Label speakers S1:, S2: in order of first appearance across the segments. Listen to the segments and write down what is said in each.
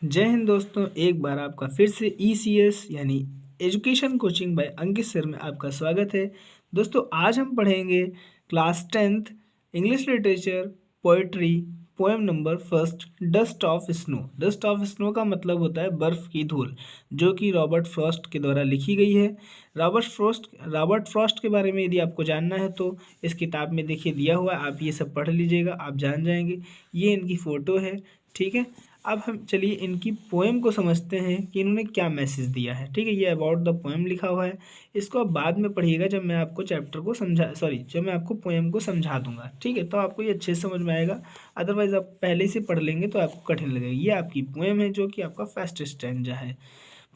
S1: जय हिंद दोस्तों, एक बार आपका फिर से ECS यानी एजुकेशन कोचिंग बाय अंकित सर में आपका स्वागत है। दोस्तों आज हम पढ़ेंगे class 10th English literature poetry poem number first dust of snow. Dust of snow का मतलब होता है बर्फ़ की धूल, जो कि रॉबर्ट फ्रॉस्ट के द्वारा लिखी गई है। रॉबर्ट फ्रॉस्ट के बारे में यदि आपको जानना है तो इस किताब में देखिए दिया हुआ है, आप ये सब पढ़ लीजिएगा, आप जान जाएंगे। ये इनकी फ़ोटो है, ठीक है। अब हम चलिए इनकी पोएम को समझते हैं कि इन्होंने क्या मैसेज दिया है, ठीक है। ये अबाउट द पोएम लिखा हुआ है, इसको आप बाद में पढ़िएगा जब मैं आपको चैप्टर को जब मैं आपको पोएम को समझा दूंगा, ठीक है। तो आपको ये अच्छे से समझ में आएगा, अदरवाइज आप पहले से पढ़ लेंगे तो आपको कठिन लगेगा। ये आपकी पोएम है जो कि आपका फर्स्ट स्टैंजा है।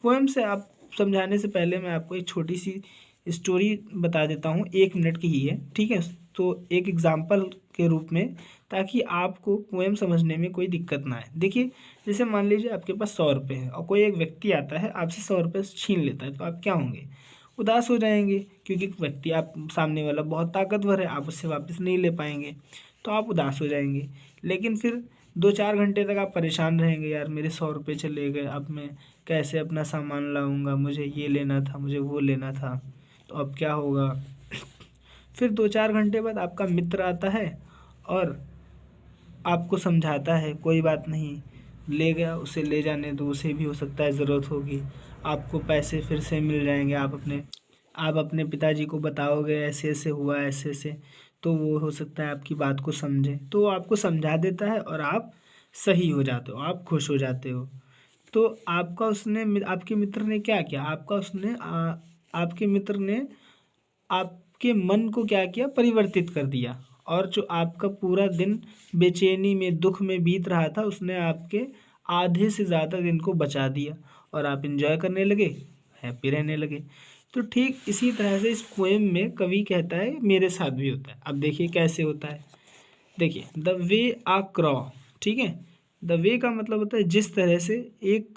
S1: पोएम से आप समझाने से पहले मैं आपको एक छोटी सी स्टोरी बता देता हूँ, 1 मिनट की ही है, ठीक है। तो एक एग्जाम्पल के रूप में, ताकि आपको पोएम समझने में कोई दिक्कत ना आए। देखिए, जैसे मान लीजिए आपके पास 100 रुपये है और कोई एक व्यक्ति आता है आपसे 100 रुपये छीन लेता है, तो आप क्या होंगे? उदास हो जाएंगे, क्योंकि व्यक्ति आप सामने वाला बहुत ताकतवर है, आप उससे वापस नहीं ले पाएंगे, तो आप उदास हो जाएंगे। लेकिन फिर 2-4 घंटे तक आप परेशान रहेंगे, यार मेरे 100 रुपये चले गए, अब मैं कैसे अपना सामान लाऊंगा, मुझे ये लेना था, मुझे वो लेना था, तो अब क्या होगा? फिर 2-4 घंटे बाद आपका मित्र आता है और आपको समझाता है, कोई बात नहीं, ले गया उसे ले जाने दो, उसे भी हो सकता है ज़रूरत होगी, आपको पैसे फिर से मिल जाएंगे, आप अपने पिताजी को बताओगे ऐसे ऐसे हुआ, ऐसे ऐसे, तो वो हो सकता है आपकी बात को समझे, तो वो आपको समझा देता है और आप सही हो जाते हो, आप खुश हो जाते हो। तो आपके मित्र ने क्या किया? आपके मित्र ने आपके मन को क्या किया? परिवर्तित कर दिया, और जो आपका पूरा दिन बेचैनी में, दुख में बीत रहा था, उसने आपके आधे से ज़्यादा दिन को बचा दिया और आप इंजॉय करने लगे, हैप्पी रहने लगे। तो ठीक इसी तरह से इस पोएम में कवि कहता है मेरे साथ भी होता है। अब देखिए कैसे होता है। देखिए, द वे आ क्रॉ, ठीक है। द वे का मतलब होता है जिस तरह से, एक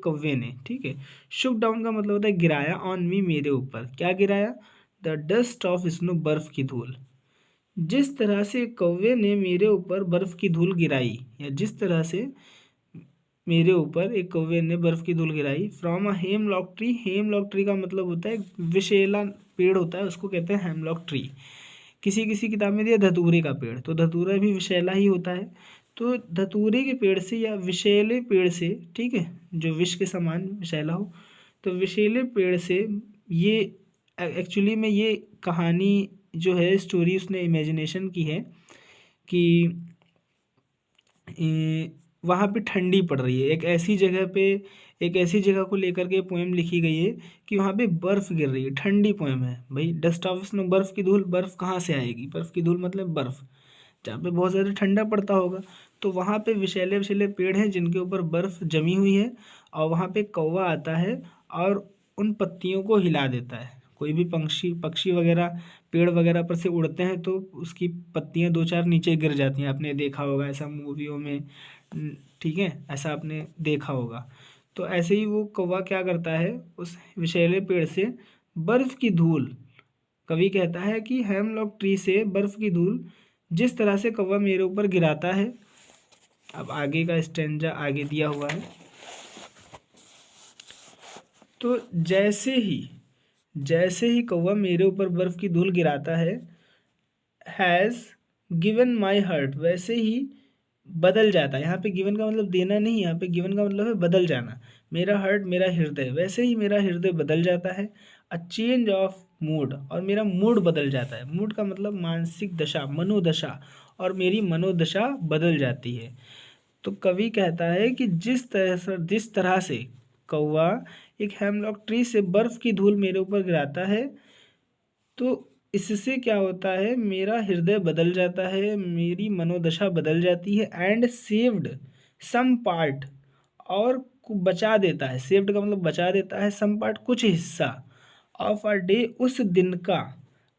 S1: कौवे ने, ठीक है। शुक डाउन का मतलब होता है गिराया, ऑन मी, मेरे ऊपर। क्या गिराया? द डस्ट ऑफ स्नो, बर्फ की धूल। जिस तरह से कौवे ने मेरे ऊपर बर्फ की धूल गिराई, या जिस तरह से मेरे ऊपर एक कौवे ने बर्फ की धूल गिराई। From a hemlock tree, hemlock tree का मतलब होता है विशेला पेड़ होता है, उसको कहते हैं हेमलॉक ट्री। किसी किसी किताब में दिया धतूरे का पेड़, तो धतूरा भी विषैला ही होता है। तो धतूरे के पेड़ से या विषैले पेड़ से, ठीक है, जो विष के समान विषैला हो, तो विषैले पेड़ से, ये एक्चुअली में ये कहानी जो है, स्टोरी उसने इमेजिनेशन की है कि वहाँ पे ठंडी पड़ रही है, एक ऐसी जगह को लेकर के पोएम लिखी गई है कि वहाँ पे बर्फ़ गिर रही है, ठंडी पोएम है भाई। डस्ट ऑफ स्नो, बर्फ़ की धूल, बर्फ़ कहाँ से आएगी? बर्फ़ की धूल मतलब बर्फ़, जहाँ पे बहुत ज़्यादा ठंडा पड़ता होगा। तो वहाँ पे विषैले विषैले पेड़ हैं जिनके ऊपर बर्फ़ जमी हुई है, और वहाँ पे कौवा आता है और उन पत्तियों को हिला देता है। कोई भी पक्षी वगैरह पेड़ वगैरह पर से उड़ते हैं तो उसकी पत्तियाँ 2-4 नीचे गिर जाती हैं, आपने देखा होगा ऐसा मूवियों में, ठीक है, ऐसा आपने देखा होगा। तो ऐसे ही वो कौवा क्या करता है, उस विषैले पेड़ से बर्फ़ की धूल, कवि कहता है कि हेमलॉक ट्री से बर्फ़ की धूल जिस तरह से कौवा मेरे ऊपर गिराता है। अब आगे का स्टेंजा आगे दिया हुआ है। तो जैसे ही कौवा मेरे ऊपर बर्फ़ की धूल गिराता है, हैज़ गिवन माई हार्ट, वैसे ही बदल जाता है। यहाँ पे गिवन का मतलब देना नहीं, यहाँ पे गिवन का मतलब है बदल जाना। मेरा हार्ट, मेरा हृदय, वैसे ही मेरा हृदय बदल जाता है। अ चेंज ऑफ मूड, और मेरा मूड बदल जाता है। मूड का मतलब मानसिक दशा, मनोदशा, और मेरी मनोदशा बदल जाती है। तो कवि कहता है कि जिस तरह से कौवा एक हेमलॉक ट्री से बर्फ़ की धूल मेरे ऊपर गिराता है, तो इससे क्या होता है, मेरा हृदय बदल जाता है, मेरी मनोदशा बदल जाती है। एंड सेव्ड सम पार्ट, और बचा देता है। सेव्ड का मतलब बचा देता है, सम पार्ट कुछ हिस्सा, ऑफ अ डे, उस दिन का,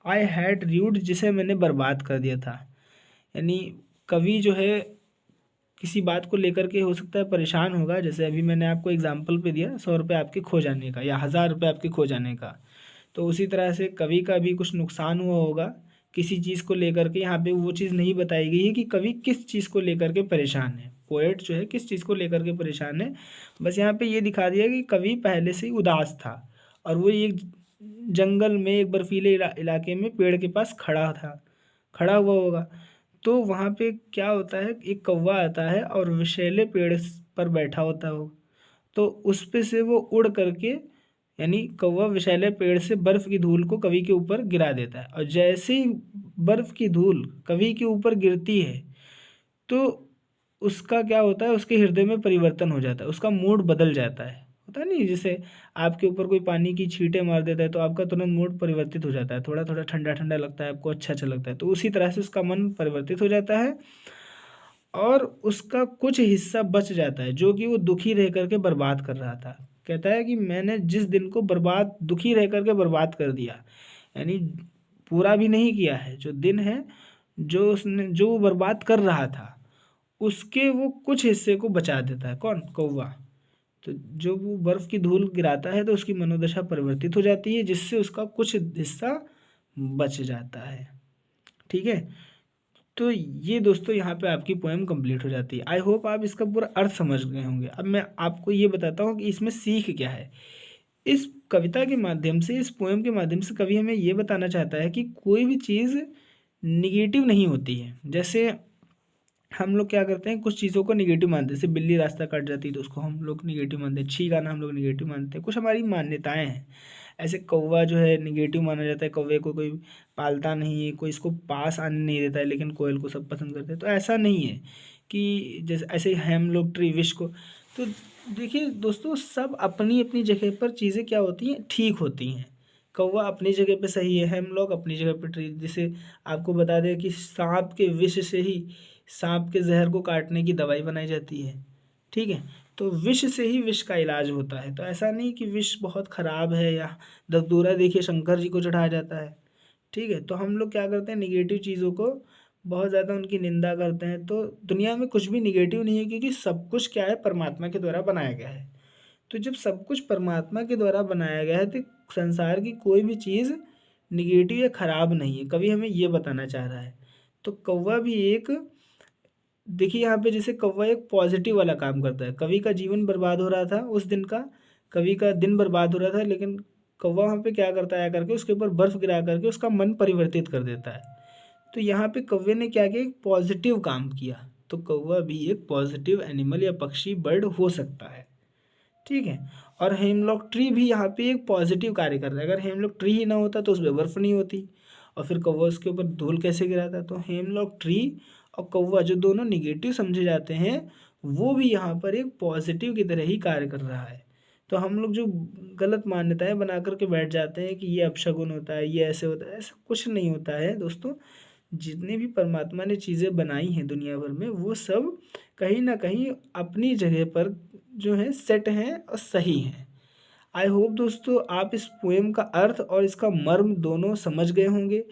S1: आई हैड र्यूड, जिसे मैंने बर्बाद कर दिया था। यानी कवि जो है किसी बात को लेकर के हो सकता है परेशान होगा, जैसे अभी मैंने आपको एग्जाम्पल पे दिया 100 रुपये आपके खो जाने का, या 1000 रुपये आपके खो जाने का। तो उसी तरह से कवि का भी कुछ नुकसान हुआ होगा किसी चीज़ को लेकर के। यहाँ पे वो चीज़ नहीं बताई गई है कि कवि किस चीज़ को लेकर के परेशान है। पोएट जो है किस चीज़ को लेकर के परेशान है। बस यहाँ पे ये दिखा दिया कि कवि पहले से ही उदास था और वो एक जंगल में एक बर्फीले इलाके में पेड़ के पास खड़ा हुआ होगा। तो वहाँ पे क्या होता है, एक कौवा आता है और विषैले पेड़ पर बैठा होता है वो, तो उस पे से वो उड़ करके, यानी कौवा विषैले पेड़ से बर्फ़ की धूल को कवि के ऊपर गिरा देता है और जैसे ही बर्फ़ की धूल कवि के ऊपर गिरती है तो उसका क्या होता है, उसके हृदय में परिवर्तन हो जाता है, उसका मूड बदल जाता है। होता है नहीं, जैसे आपके ऊपर कोई पानी की छींटे मार देता है तो आपका तुरंत मूड परिवर्तित हो जाता है, थोड़ा थोड़ा ठंडा ठंडा लगता है, आपको अच्छा अच्छा लगता है। तो उसी तरह से उसका मन परिवर्तित हो जाता है और उसका कुछ हिस्सा बच जाता है जो कि वो दुखी रह करके बर्बाद कर रहा था। कहता है कि मैंने जिस दिन को दुखी रह करके बर्बाद कर दिया, यानी पूरा भी नहीं किया है, जो दिन है जो वो बर्बाद कर रहा था उसके वो कुछ हिस्से को बचा देता है। कौन? कौवा। तो जो वो बर्फ़ की धूल गिराता है तो उसकी मनोदशा परिवर्तित हो जाती है जिससे उसका कुछ हिस्सा बच जाता है। ठीक है, तो ये दोस्तों यहाँ पे आपकी पोएम कंप्लीट हो जाती है। आई होप आप इसका पूरा अर्थ समझ गए होंगे। अब मैं आपको ये बताता हूँ कि इसमें सीख क्या है। इस कविता के माध्यम से, इस पोएम के माध्यम से कवि हमें ये बताना चाहता है कि कोई भी चीज़ निगेटिव नहीं होती है। जैसे हम लोग क्या करते हैं, कुछ चीज़ों को निगेटिव मानते हैं, जैसे बिल्ली रास्ता काट जाती है तो उसको हम लोग निगेटिव मानते हैं, छी गाना हम लोग निगेटिव मानते हैं, कुछ हमारी मान्यताएं हैं। ऐसे कौवा जो है निगेटिव माना जाता है, कौवे को कोई पालता नहीं है, कोई इसको पास आने नहीं देता है, लेकिन कोयल को सब पसंद करते हैं। तो ऐसा नहीं है कि जैसे ऐसे हम लोग ट्री विश को, तो देखिए दोस्तों, सब अपनी अपनी जगह पर चीज़ें क्या होती हैं, ठीक होती हैं। कौवा अपनी जगह पे सही है, हम लोग अपनी जगह पे ट्री, जैसे आपको बता दें कि सांप के विष से ही, सांप के जहर को काटने की दवाई बनाई जाती है। ठीक है, तो विष से ही विष का इलाज होता है। तो ऐसा नहीं कि विष बहुत ख़राब है या दस्तूरा देखिए शंकर जी को चढ़ाया जाता है। ठीक है, तो हम लोग क्या करते हैं, निगेटिव चीज़ों को बहुत ज़्यादा उनकी निंदा करते हैं। तो दुनिया में कुछ भी निगेटिव नहीं है, क्योंकि सब कुछ क्या है, परमात्मा के द्वारा बनाया गया है। तो जब सब कुछ परमात्मा के द्वारा बनाया गया है तो संसार की कोई भी चीज़ निगेटिव या ख़राब नहीं है। कवि हमें ये बताना चाह रहा है। तो कौवा भी एक, देखिए यहाँ पे जैसे कौवा एक पॉजिटिव वाला काम करता है। कवि का जीवन बर्बाद हो रहा था उस दिन का, कवि का दिन बर्बाद हो रहा था, लेकिन कौवा वहाँ पे क्या करता है, करके उसके ऊपर बर्फ़ गिरा करके उसका मन परिवर्तित कर देता है। तो यहाँ पे कौवे ने क्या किया, एक पॉजिटिव काम किया। तो कौवा भी एक पॉजिटिव एनिमल या पक्षी, बर्ड हो सकता है। ठीक है, और हेमलॉक ट्री भी यहाँ पे एक पॉजिटिव कार्य कर रहा है। अगर हेमलॉक ट्री ही ना होता तो उसमें बर्फ़ नहीं होती, और फिर कौवा उसके ऊपर धूल कैसे गिराता। तो हेमलॉक ट्री और कौवा जो दोनों निगेटिव समझे जाते हैं, वो भी यहाँ पर एक पॉजिटिव की तरह ही कार्य कर रहा है। तो हम लोग जो गलत मान्यताएं बना करके बैठ जाते हैं कि ये अपशगुन होता है, ये ऐसे होता है, ऐसा कुछ नहीं होता है दोस्तों। जितने भी परमात्मा ने चीज़ें बनाई हैं दुनिया भर में, वो सब कहीं ना कहीं अपनी जगह पर जो है सेट हैं और सही हैं। आई होप दोस्तों आप इस पोएम का अर्थ और इसका मर्म दोनों समझ गए होंगे।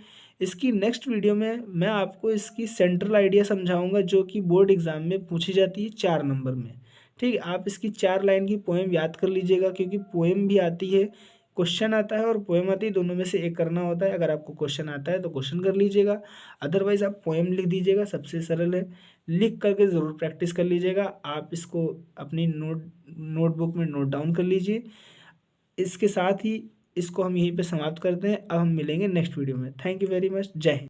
S1: इसकी नेक्स्ट वीडियो में मैं आपको इसकी सेंट्रल आइडिया समझाऊंगा, जो कि बोर्ड एग्ज़ाम में पूछी जाती है 4 नंबर में। ठीक है, आप इसकी 4 लाइन की पोएम याद कर लीजिएगा, क्योंकि पोएम भी आती है, क्वेश्चन आता है और पोएम आती है, दोनों में से एक करना होता है। अगर आपको क्वेश्चन आता है तो क्वेश्चन कर लीजिएगा, अदरवाइज़ आप पोएम लिख दीजिएगा, सबसे सरल है। लिख करके ज़रूर प्रैक्टिस कर लीजिएगा। आप इसको अपनी नोटबुक में नोट डाउन कर लीजिए। इसके साथ ही इसको हम यहीं पे समाप्त करते हैं। अब हम मिलेंगे नेक्स्ट वीडियो में। Thank you very much. जय हिंद।